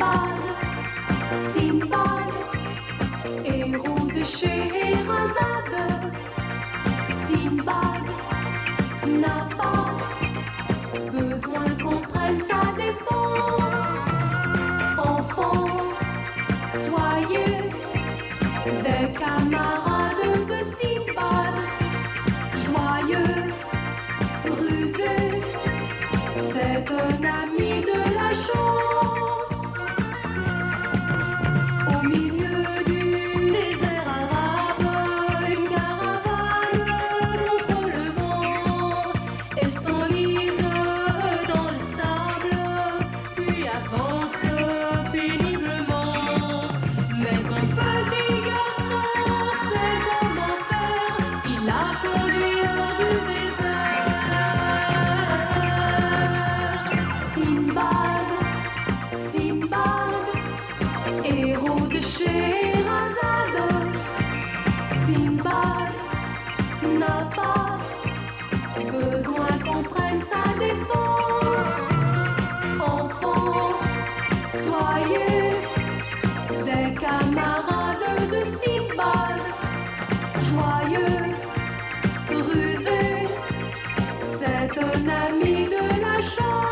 Simbad, Simbad, héros de Scheherazade. Simbad n'a pas besoin qu'on prenne sa défense. Enfants, soyez des camarades de Simbad. Joyeux, rusé, c'est un ami de la chance. Au milieu du désert arabe, une caravane contre le vent. Elle s'enlise dans le sable, puis avance péniblement. Mais un petit garçon, c'est un enfer, il a conduit hors du désert. Simbad, Simbad, héros de Scheherazade. Simbad n'a pas besoin qu'on prenne sa défense. Enfants, soyez des camarades de Simbad. Joyeux, rusé, c'est un ami de la chance.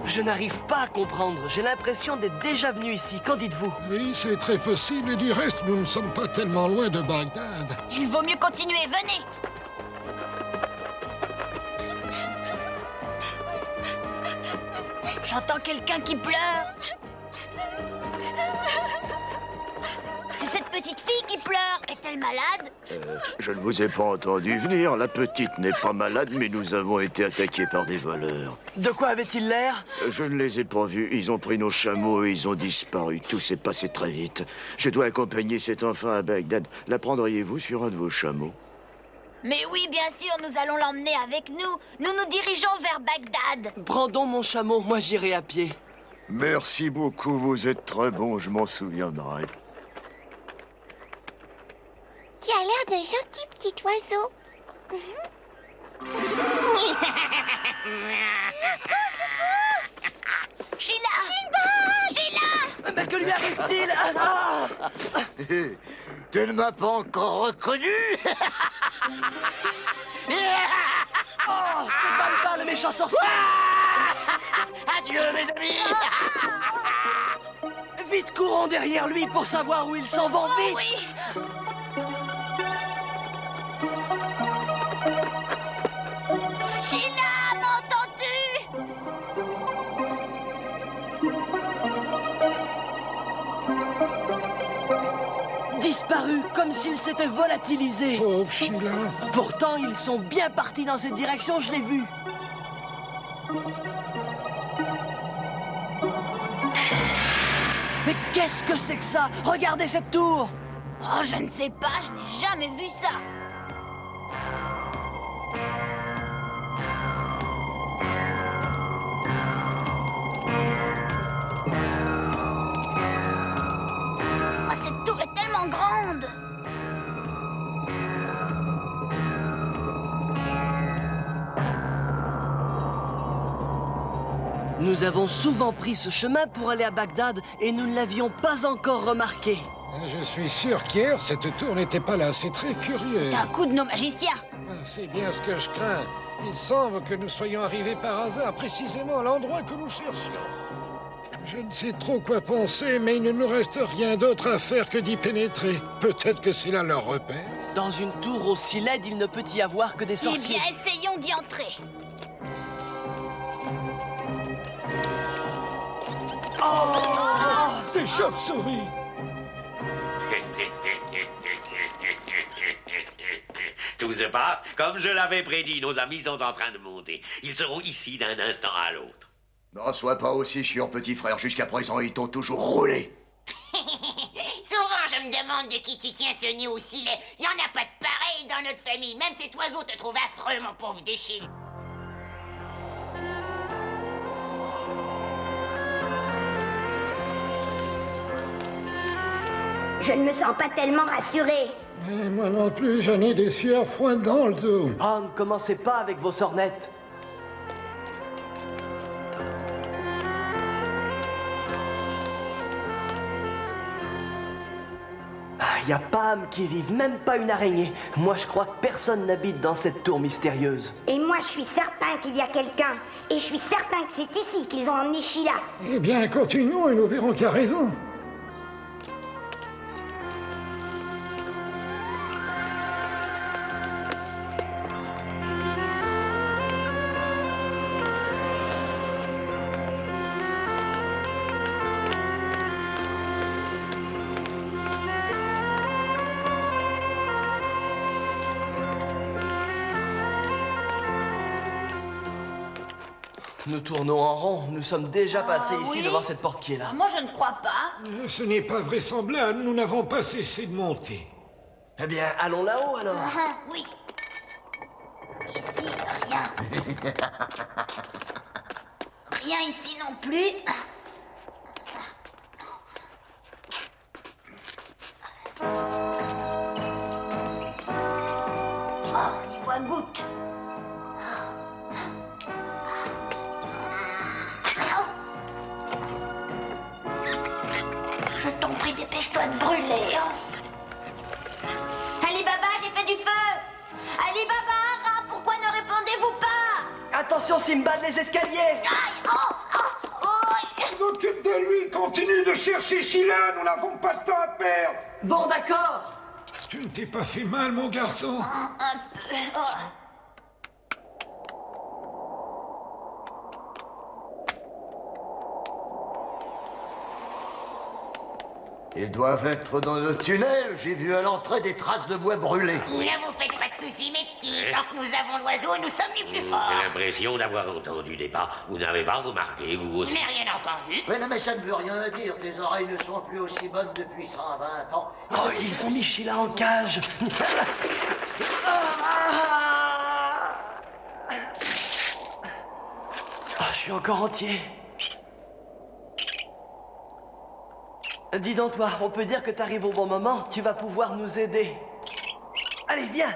Je n'arrive pas à comprendre. J'ai l'impression d'être déjà venu ici. Qu'en dites-vous? Oui, c'est très possible. Et du reste, nous ne sommes pas tellement loin de Bagdad. Il vaut mieux continuer, venez. J'entends quelqu'un qui pleure. C'est cette petite fille qui pleure. Est-elle malade? Je ne vous ai pas entendu venir. La petite n'est pas malade, mais nous avons été attaqués par des voleurs. De quoi avait-il l'air? Je ne les ai pas vus. Ils ont pris nos chameaux et ils ont disparu. Tout s'est passé très vite. Je dois accompagner cet enfant à Bagdad. La prendriez-vous sur un de vos chameaux? Mais oui, bien sûr, nous allons l'emmener avec nous. Nous nous dirigeons vers Bagdad. Prends donc mon chameau, moi j'irai à pied. Merci beaucoup, vous êtes très bon, je m'en souviendrai. Tu as l'air d'un gentil petit oiseau. Sheila! Sheila! Mais que lui arrive-t-il? Ah! Tu ne m'as pas encore reconnu? Oh, c'est Balba, le méchant sorcier! Adieu, mes amis! Vite, courons derrière lui pour savoir où ils s'en vont, vite! Oui! Sheila, m'entends-tu? Disparu, comme s'ils s'étaient volatilisés. Pauvre Sheila. Pourtant, ils sont bien partis dans cette direction, je l'ai vu. Mais qu'est-ce que c'est que ça? Regardez cette tour! Oh, je ne sais pas, je n'ai jamais vu ça. Oh, cette tour est tellement grande. Nous avons souvent pris ce chemin pour aller à Bagdad et nous ne l'avions pas encore remarqué. Je suis sûr qu'hier, cette tour n'était pas là. C'est très curieux. C'est un coup de nos magiciens. C'est bien ce que je crains. Il semble que nous soyons arrivés par hasard précisément à l'endroit que nous cherchions. Je ne sais trop quoi penser, mais il ne nous reste rien d'autre à faire que d'y pénétrer. Peut-être que c'est là leur repère. Dans une tour aussi laide, il ne peut y avoir que des Eh sorciers. bien, essayons d'y entrer. Oh! Des chauves-souris! Tout se passe comme je l'avais prédit. Nos amis sont en train de monter. Ils seront ici d'un instant à l'autre. Non, sois pas aussi chiant, petit frère. Jusqu'à présent, ils t'ont toujours roulé. Souvent, je me demande de qui tu tiens ce nid aussi laid. Il n'y en a pas de pareil dans notre famille. Même cet oiseau te trouve affreux, mon pauvre déchet. Je ne me sens pas tellement rassurée. Et moi non plus, j'en ai des sueurs froides dans le dos. Oh, ne commencez pas avec vos sornettes. Y a pas âme qui vive, même pas une araignée. Moi, je crois que personne n'habite dans cette tour mystérieuse. Et moi, je suis certain qu'il y a quelqu'un. Et je suis certain que c'est ici qu'ils ont emmené Sheila. Eh bien, continuons et nous verrons qui a raison. Nous tournons en rond. Nous sommes déjà passés ici oui devant cette porte qui est là. Moi, je ne crois pas. Ce n'est pas vraisemblable, nous n'avons pas cessé de monter. Eh bien, allons là-haut alors. Oui. Ici, rien. Rien ici non plus. Oh, on y voit goutte. Je t'en prie, dépêche-toi de brûler. Ali Baba, j'ai fait du feu. Ali Baba, pourquoi ne répondez-vous pas? Attention, Simbad, les escaliers. Aïe, Occupe de lui, continue de chercher Sheila, nous n'avons pas de temps à perdre. Bon, d'accord. Tu ne t'es pas fait mal, mon garçon? un peu. Oh. Ils doivent être dans le tunnel. J'ai vu à l'entrée des traces de bois brûlé. Ne vous faites pas de soucis, mes petits. Tant que nous avons l'oiseau, nous sommes les plus forts. J'ai l'impression d'avoir entendu des pas. Vous n'avez pas remarqué, vous Je aussi? n'ai rien entendu. Mais non, mais ça ne veut rien dire. Tes oreilles ne sont plus aussi bonnes depuis 120 ans. Oh, ils ont mis Sheila en cage. Oh, je suis encore entier. Dis donc, toi, on peut dire que t'arrives au bon moment. Tu vas pouvoir nous aider. Allez, viens.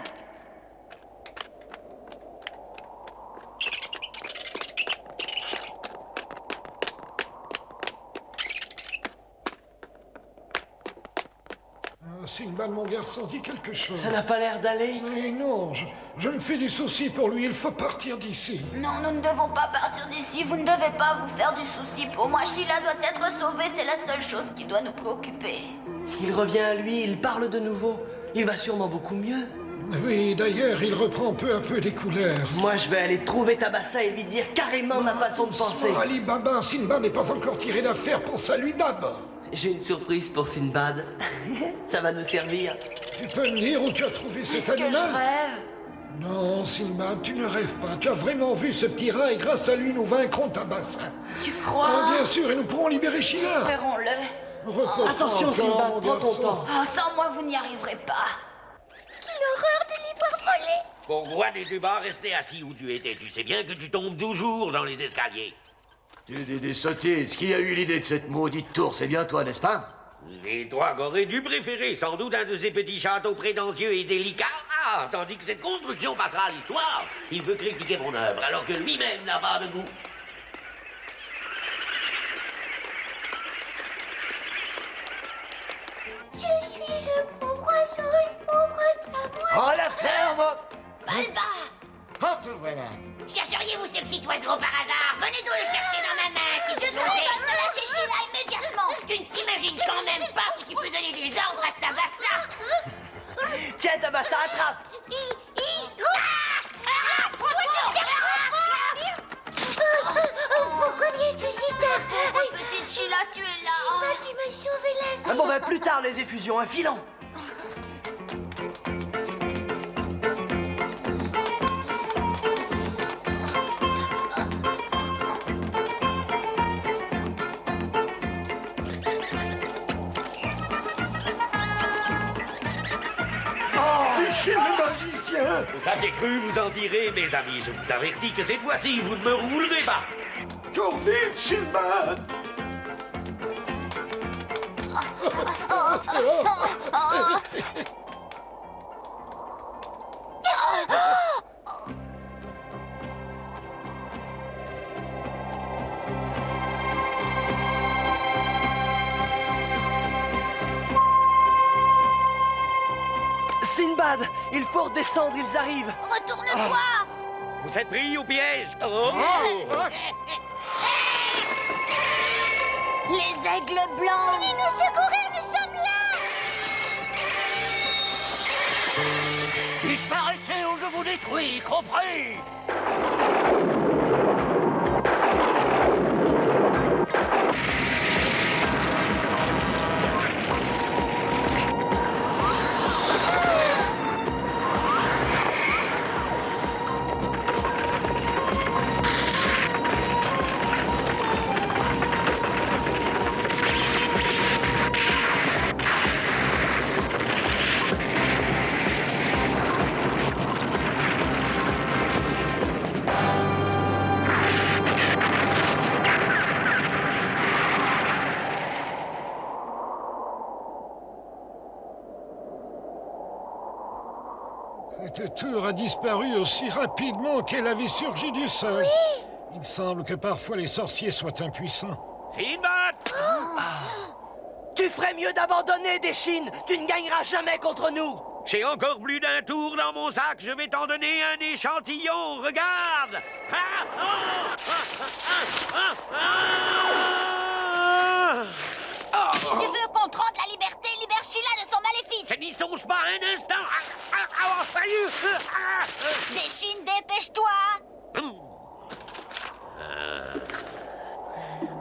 Sinbad, mon garçon, dis quelque chose. Ça n'a pas l'air d'aller. Mais non, je me fais du souci pour lui, il faut partir d'ici. Non, nous ne devons pas partir d'ici. Vous ne devez pas vous faire du souci pour moi. Sheila doit être sauvée. C'est la seule chose qui doit nous préoccuper. Il revient à lui, il parle de nouveau. Il va sûrement beaucoup mieux. Oui, d'ailleurs, il reprend peu à peu des couleurs. Moi, je vais aller trouver Tabassa et lui dire carrément ma façon de penser. Ali Baba, Sinbad n'est pas encore tiré d'affaire, pense à lui d'abord. J'ai une surprise pour Sinbad. Ça va nous servir. Tu peux me dire où tu as trouvé cet Est-ce que je animal? rêve? Non, Sinbad, tu ne rêves pas. Tu as vraiment vu ce petit rat et grâce à lui, nous vaincrons Tabassa. Tu crois? Ah, bien sûr, et nous pourrons libérer Sheila. Espérons-le. Repose-toi Attention, encore, Sinbad, mon prends ton garçon. temps. Oh, sans moi, vous n'y arriverez pas. Quelle horreur de les voir voler. Pourquoi n'es-tu pas resté assis où tu étais? Tu sais bien que tu tombes toujours dans les escaliers. Tu dis des sottises. Qui a eu l'idée de cette maudite tour? C'est bien toi, n'est-ce pas? Et toi qu'aurais dû préférer sans doute un de ces petits châteaux prétentieux et délicats, tandis que cette construction passera à l'histoire. Il veut critiquer mon œuvre alors que lui-même n'a pas de goût. Je suis un pauvre oiseau, une pauvre dame. Oh, la ferme! Balba! Oh, te voilà. Chercheriez-vous ce petit oiseau par hasard? Venez donc le chercher dans ma main, si Je vous te ordonne osez. de lâcher Sheila immédiatement. Tu ne t'imagines quand même pas que tu peux donner des ordres à Tabassa? Tiens, Tabassa, attrape. Pourquoi viens-tu si tard? Petite Sheila, tu es là. Tu m'as sauvé la vie. Ah bon, ben plus tard, les effusions, un filon. Chez le magicien. Vous aviez cru vous en tirer, mes amis. Je vous avertis que cette fois-ci, vous ne me roulerez pas. Cours vite, Sinbad. Sinbad, il faut redescendre, ils arrivent. Retourne-toi. Vous êtes pris au piège. Oh. Les aigles blancs. Venez nous secourir, nous sommes là. Disparaissez ou je vous détruis, compris? Cette tour a disparu aussi rapidement qu'elle avait surgi du sol. Oui. Il semble que parfois les sorciers soient impuissants. Sinbad! Tu ferais mieux d'abandonner, Deshin. Tu ne gagneras jamais contre nous. J'ai encore plus d'un tour dans mon sac. Je vais t'en donner un échantillon. Regarde! Si tu veux qu'on te rende la liberté, libère Sheila de son maléfice. Je n'y songe pas un instant. Deshin, dépêche-toi.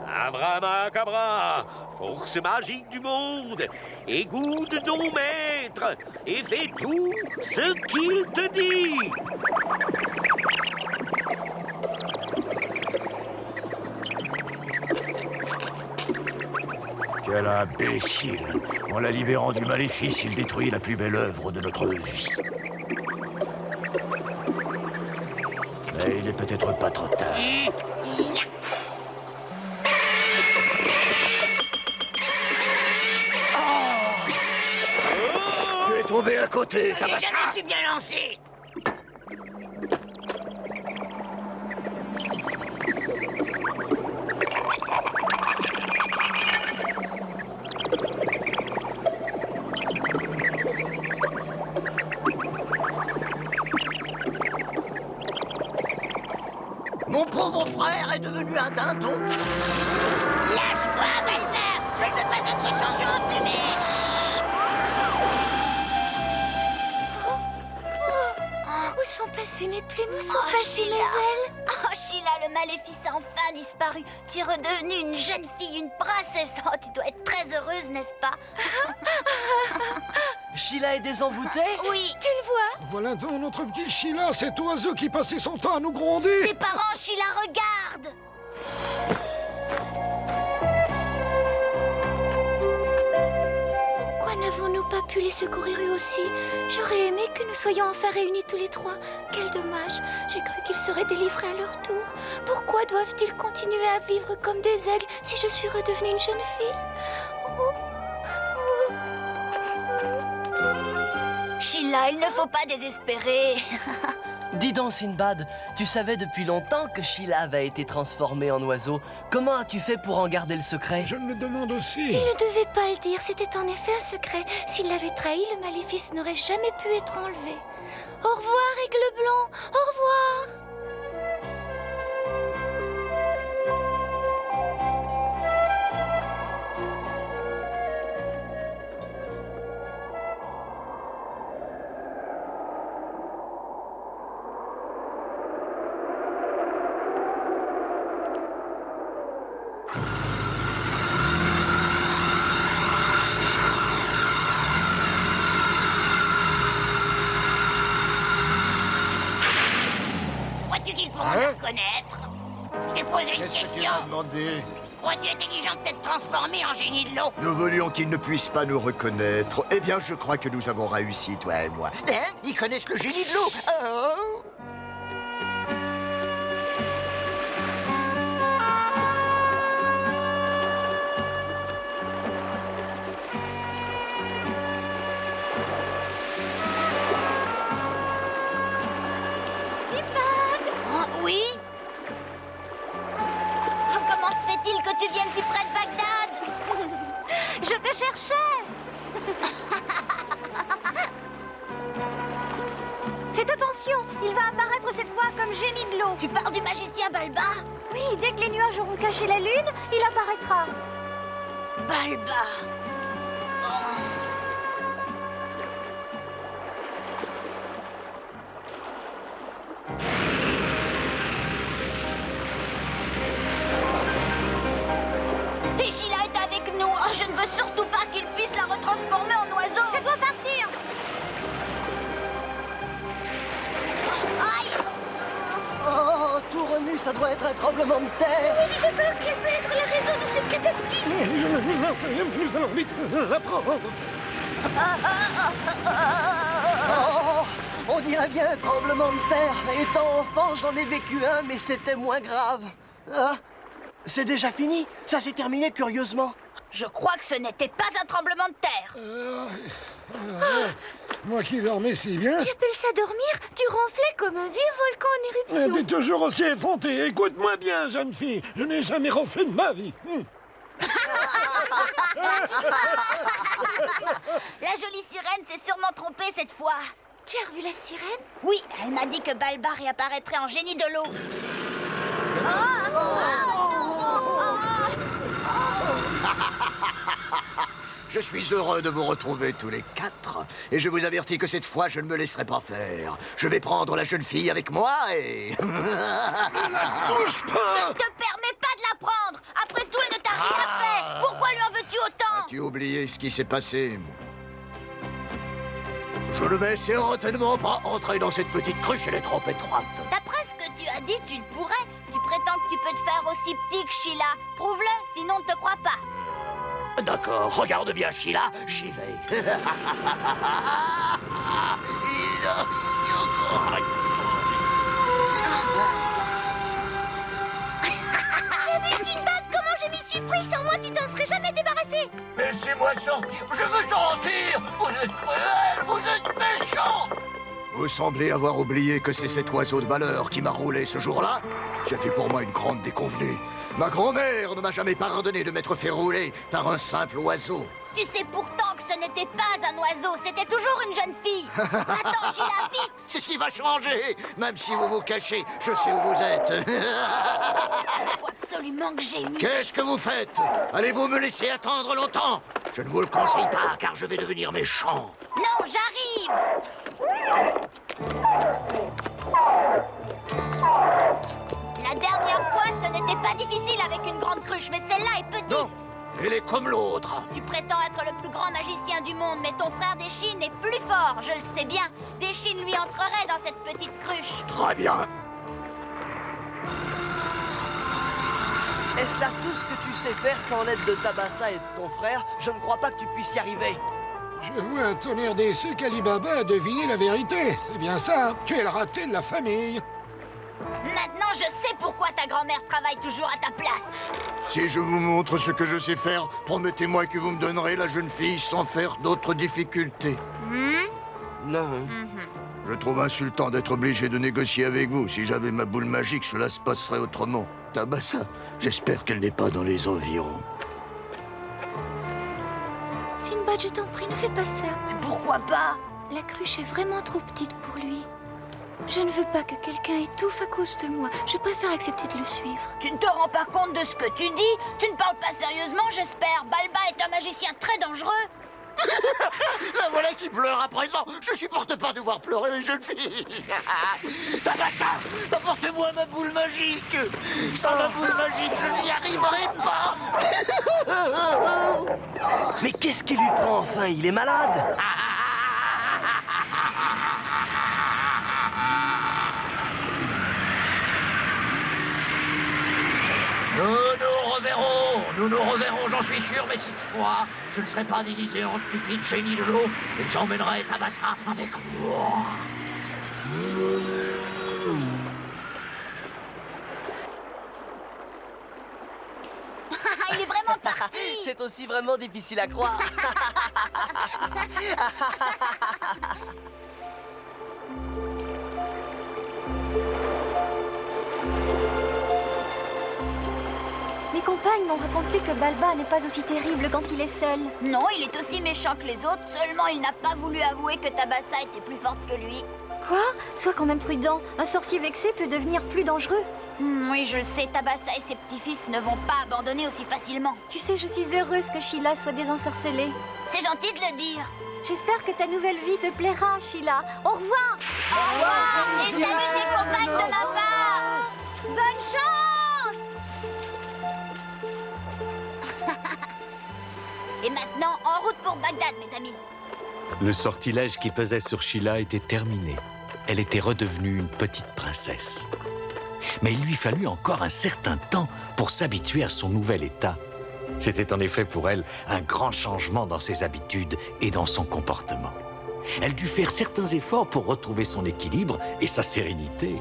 Abracadabra, force magique du monde, écoute ton maître et fais tout ce qu'il te dit. Quel imbécile! En la libérant du maléfice, il détruit la plus belle œuvre de notre vie. Mais il n'est peut-être pas trop tard. Tu es tombé à côté, Je Tabasha! me suis bien lancé. Mon pauvre frère est devenu un dindon. Lâche-moi, Balmer. Je ne veux pas être changé en fumée. Où sont passées mes plumes? Où sont passées mes ailes? Oh, Sheila, le maléfice a enfin disparu. Tu es redevenue une jeune fille, une princesse. Oh, tu dois être très heureuse, n'est-ce pas? Sheila est désemboûtée? Oui, tu le vois? Voilà donc notre petit Sheila, cet oiseau qui passait son temps à nous gronder. Tes parents, Sheila, regarde! Pourquoi n'avons-nous pas pu les secourir eux aussi? J'aurais aimé que nous soyons enfin réunis tous les trois. Quel dommage, j'ai cru qu'ils seraient délivrés à leur tour. Pourquoi doivent-ils continuer à vivre comme des aigles si je suis redevenue une jeune fille? Sheila, il ne faut pas désespérer. Dis donc, Sinbad, tu savais depuis longtemps que Sheila avait été transformée en oiseau. Comment as-tu fait pour en garder le secret? Je me le demande aussi. Il ne devait pas le dire, c'était en effet un secret. S'il l'avait trahi, le maléfice n'aurait jamais pu être enlevé. Au revoir, aigle blanc, au revoir. Crois-tu qu'ils pourront me reconnaître? Je t'ai posé une Qu'est-ce que tu question. m'as demandé? Crois-tu intelligent de t'être transformé en génie de l'eau? Nous voulions qu'ils ne puissent pas nous reconnaître. Eh bien, je crois que nous avons réussi, toi et moi. Hein? Ils connaissent le génie de l'eau. Oh! Oui? Oh, comment se fait-il que tu viennes si près de Bagdad? Je te cherchais. Il va apparaître cette fois comme génie de l'eau. Tu parles du magicien Balba? Oui, dès que les nuages auront caché la lune, il apparaîtra. Balba. Oh. Et Sheila est avec nous. Oh, je ne veux surtout pas qu'il puisse la retransformer en oiseau. Je dois partir. Aïe. Oh, tout remue, ça doit être un tremblement de terre. Oui, j'ai peur qu'il peut être la raison de ce cataclysme. Nous allons vite la prendre. Oh, on dirait bien un tremblement de terre. Étant enfant, j'en ai vécu un, mais c'était moins grave. Ah, c'est déjà fini. Ça s'est terminé curieusement. Je crois que ce n'était pas un tremblement de terre. Moi qui dormais si bien. Tu appelles ça dormir? Tu ronflais comme un vieux volcan en éruption. T'es toujours aussi effrontée. Écoute-moi bien, jeune fille. Je n'ai jamais ronflé de ma vie. La jolie sirène s'est sûrement trompée cette fois. Tu as revu la sirène? Oui, elle m'a dit que Balba réapparaîtrait en génie de l'eau. Je suis heureux de vous retrouver tous les quatre. Et je vous avertis que cette fois, je ne me laisserai pas faire. Je vais prendre la jeune fille avec moi et... Bouge Je pas! ne te permets pas de la prendre. Après tout, elle ne t'a rien fait. Pourquoi lui en veux-tu autant? As-tu oublié ce qui s'est passé? Je ne vais certainement pas entrer dans cette petite cruche, elle est trop étroite. D'après ce que tu as dit, tu le pourrais. Tu prétends que tu peux te faire aussi petit que Sheila. Prouve-le, sinon on ne te croit pas. D'accord, regarde bien, Sheila, j'y vais. J'ai vu Sinbad, comment je m'y suis pris. Sans moi, tu t'en serais jamais débarrassé. Laissez-moi sortir, je veux sortir. Vous êtes cruel, vous êtes méchant. Vous semblez avoir oublié que c'est cet oiseau de malheur qui m'a roulé ce jour-là. J'ai fait pour moi une grande déconvenue. Ma grand-mère ne m'a jamais pardonné de m'être fait rouler par un simple oiseau. Tu sais pourtant que ce n'était pas un oiseau, c'était toujours une jeune fille. Attends, Sheila, vite. C'est ce qui va changer. Même si vous vous cachez, je sais où vous êtes. Il faut absolument que j'ai mis. Qu'est-ce que vous faites? Allez-vous me laisser attendre longtemps? Je ne vous le conseille pas, car je vais devenir méchant. Non, j'arrive. La dernière fois, ce n'était pas difficile avec une grande cruche, mais celle-là est petite. Non, elle est comme l'autre. Tu prétends être le plus grand magicien du monde, mais ton frère Déchine est plus fort, je le sais bien. Déchine lui entrerait dans cette petite cruche. Très bien. Est-ce là tout ce que tu sais faire sans l'aide de Tabassa et de ton frère? Je ne crois pas que tu puisses y arriver. Je vois un tonnerre déçu qu'Ali Baba a deviné la vérité. C'est bien ça. Tu es le raté de la famille. Maintenant, je sais pourquoi ta grand-mère travaille toujours à ta place. Si je vous montre ce que je sais faire, promettez-moi que vous me donnerez la jeune fille sans faire d'autres difficultés. Non. Je trouve insultant d'être obligé de négocier avec vous. Si j'avais ma boule magique, cela se passerait autrement. Tabassa, j'espère qu'elle n'est pas dans les environs. Sinbad, je t'en prie, ne fais pas ça. Mais pourquoi pas? La cruche est vraiment trop petite pour lui. Je ne veux pas que quelqu'un étouffe à cause de moi. Je préfère accepter de le suivre. Tu ne te rends pas compte de ce que tu dis? Tu ne parles pas sérieusement, j'espère. Balba est un magicien très dangereux. La voilà qui pleure à présent. Je supporte pas de voir pleurer les jeunes filles. Tabassa, apportez-moi ma boule magique. Sans ma boule magique, je n'y arriverai pas. Mais qu'est-ce qui lui prend enfin? Il est malade. Nous nous reverrons, j'en suis sûr, mais cette fois, je ne serai pas déguisé en stupide génie de l'eau et j'emmènerai Tabassa avec moi. Il est vraiment parti. C'est aussi vraiment difficile à croire. Mes compagnes m'ont raconté que Balba n'est pas aussi terrible quand il est seul. Non, il est aussi méchant que les autres, seulement il n'a pas voulu avouer que Tabassa était plus forte que lui. Quoi? Sois quand même prudent. Un sorcier vexé peut devenir plus dangereux. Oui, je le sais, Tabassa et ses petits-fils ne vont pas abandonner aussi facilement. Tu sais, je suis heureuse que Sheila soit désensorcelée. C'est gentil de le dire. J'espère que ta nouvelle vie te plaira, Sheila. Au revoir! Au revoir! Et salut tes compagnes de ma part! Bonne chance! Et maintenant, en route pour Bagdad, mes amis. Le sortilège qui pesait sur Sheila était terminé. Elle était redevenue une petite princesse. Mais il lui fallut encore un certain temps pour s'habituer à son nouvel état. C'était en effet pour elle un grand changement dans ses habitudes et dans son comportement. Elle dut faire certains efforts pour retrouver son équilibre et sa sérénité.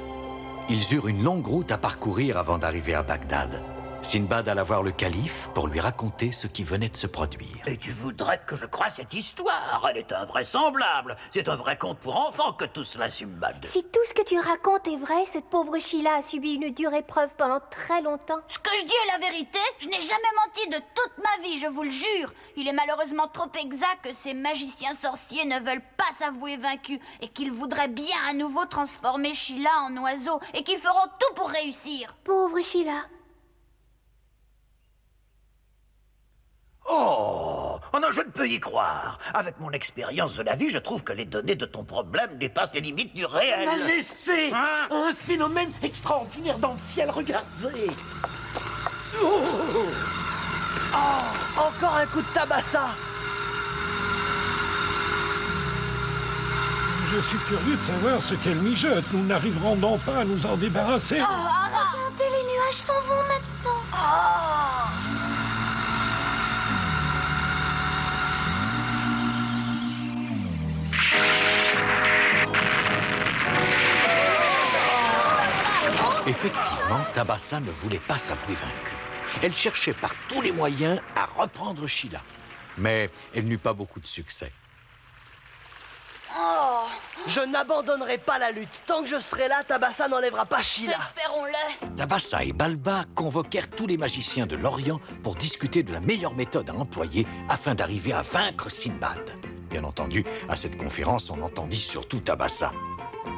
Ils eurent une longue route à parcourir avant d'arriver à Bagdad. Sinbad alla voir le calife pour lui raconter ce qui venait de se produire. Et tu voudrais que je croie cette histoire? Elle est invraisemblable. C'est un vrai conte pour enfants que tout cela, Sinbad. Si tout ce que tu racontes est vrai, cette pauvre Sheila a subi une dure épreuve pendant très longtemps. Ce que je dis est la vérité. Je n'ai jamais menti de toute ma vie, je vous le jure. Il est malheureusement trop exact que ces magiciens sorciers ne veulent pas s'avouer vaincus et qu'ils voudraient bien à nouveau transformer Sheila en oiseau et qu'ils feront tout pour réussir. Pauvre Sheila. Oh non, je ne peux y croire. Avec mon expérience de la vie, je trouve que les données de ton problème dépassent les limites du réel. Majesté, Hein? un phénomène extraordinaire dans le ciel, regardez. Oh, encore un coup de tabassa. Je suis curieux de savoir ce qu'elle mijote. Nous n'arriverons donc pas à nous en débarrasser. Regardez, les nuages s'en vont maintenant. Effectivement, Tabassa ne voulait pas s'avouer vaincue. Elle cherchait par tous les moyens à reprendre Sheila. Mais elle n'eut pas beaucoup de succès. Je n'abandonnerai pas la lutte. Tant que je serai là, Tabassa n'enlèvera pas Sheila. Espérons-le. Tabassa et Balba convoquèrent tous les magiciens de l'Orient pour discuter de la meilleure méthode à employer afin d'arriver à vaincre Sinbad. Bien entendu, à cette conférence, on entendit surtout Tabassa.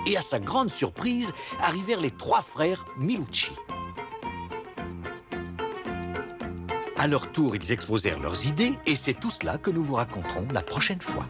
Et à sa grande surprise, arrivèrent les 3 frères Milucci. À leur tour, ils exposèrent leurs idées, et c'est tout cela que nous vous raconterons la prochaine fois.